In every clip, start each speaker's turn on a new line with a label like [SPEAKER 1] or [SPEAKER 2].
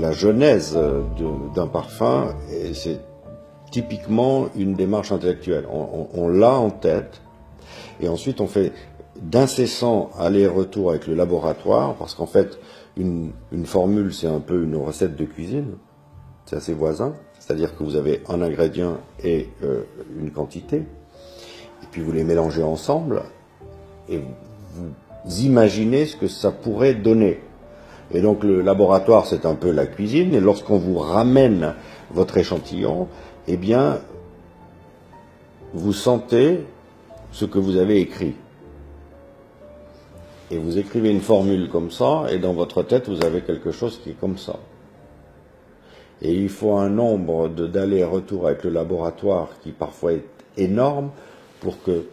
[SPEAKER 1] la genèse d'un parfum, c'est typiquement une démarche intellectuelle. On l'a en tête, et ensuite on fait d'incessants allers-retours avec le laboratoire, parce qu'en fait, une formule, c'est un peu une recette de cuisine, c'est assez voisin, c'est-à-dire que vous avez un ingrédient et une quantité, et puis vous les mélangez ensemble, et vous imaginez ce que ça pourrait donner. Et donc le laboratoire, c'est un peu la cuisine, et lorsqu'on vous ramène votre échantillon, eh bien, vous sentez ce que vous avez écrit. Et vous écrivez une formule comme ça, et dans votre tête, vous avez quelque chose qui est comme ça. Et il faut un nombre d'allers-retours avec le laboratoire qui parfois est énorme pour que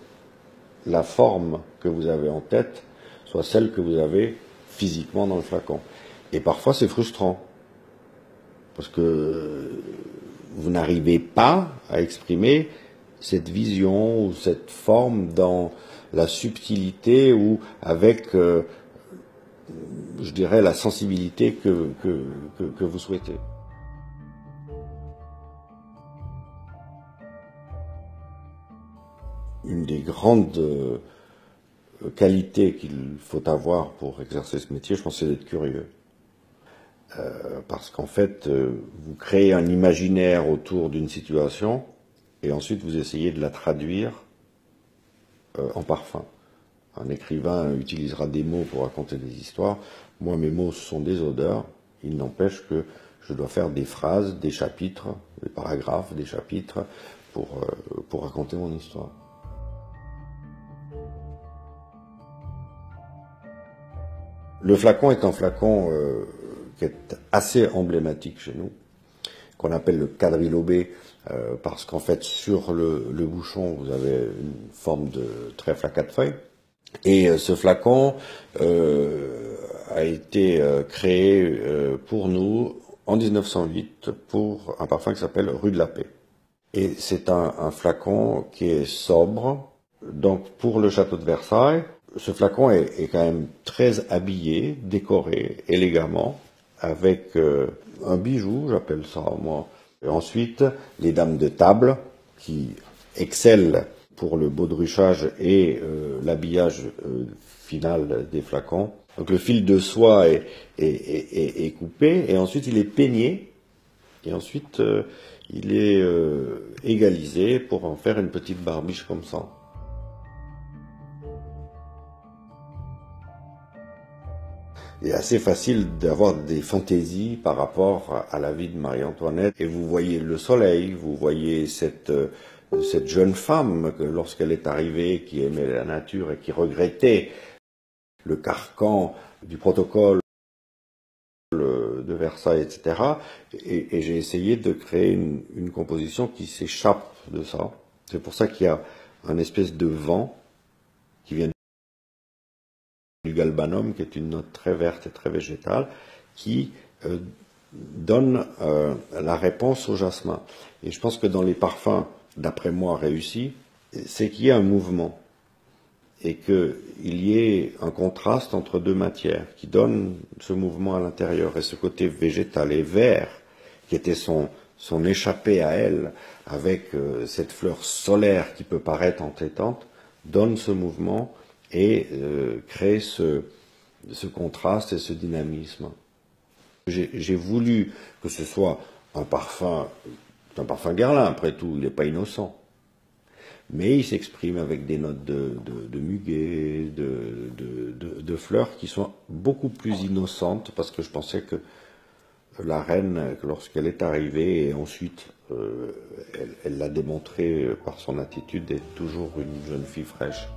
[SPEAKER 1] la forme que vous avez en tête soit celle que vous avez physiquement dans le flacon. Et parfois c'est frustrant, parce que vous n'arrivez pas à exprimer cette vision ou cette forme dans la subtilité ou avec, je dirais, la sensibilité que vous souhaitez. Une des grandes qualités qu'il faut avoir pour exercer ce métier, je pense, c'est d'être curieux. Parce qu'en fait, vous créez un imaginaire autour d'une situation et ensuite vous essayez de la traduire en parfum. Un écrivain utilisera des mots pour raconter des histoires. Moi, mes mots, ce sont des odeurs. Il n'empêche que je dois faire des phrases, des chapitres, des paragraphes, des chapitres pour raconter mon histoire. Le flacon est un flacon qui est assez emblématique chez nous, qu'on appelle le quadrilobé, parce qu'en fait, sur le bouchon, vous avez une forme de trèfle à quatre feuilles. Et ce flacon a été créé pour nous en 1908 pour un parfum qui s'appelle Rue de la Paix. Et c'est un flacon qui est sobre. Donc pour le château de Versailles, ce flacon est quand même très habillé, décoré élégamment, avec un bijou, j'appelle ça moi. Et ensuite, les dames de table qui excellent pour le baudruchage et l'habillage final des flacons. Donc le fil de soie est coupé et ensuite il est peigné et ensuite il est égalisé pour en faire une petite barbiche comme ça. Il est assez facile d'avoir des fantaisies par rapport à la vie de Marie-Antoinette. Et vous voyez le soleil, vous voyez cette jeune femme que lorsqu'elle est arrivée, qui aimait la nature et qui regrettait le carcan du protocole de Versailles, etc. Et j'ai essayé de créer une composition qui s'échappe de ça. C'est pour ça qu'il y a un espèce de vent qui vient du galbanum, qui est une note très verte et très végétale, qui donne la réponse au jasmin. Et je pense que dans les parfums, d'après moi, réussis, c'est qu'il y a un mouvement et qu'il y ait un contraste entre deux matières qui donne ce mouvement à l'intérieur. Et ce côté végétal et vert, qui était son échappée à elle, avec cette fleur solaire qui peut paraître entêtante, donne ce mouvement et crée ce contraste et ce dynamisme. J'ai voulu que ce soit un parfum Guerlain, après tout, il n'est pas innocent. Mais il s'exprime avec des notes de muguet, de fleurs qui sont beaucoup plus innocentes, parce que je pensais que la reine, lorsqu'elle est arrivée, et ensuite elle l'a démontré par son attitude, est toujours une jeune fille fraîche.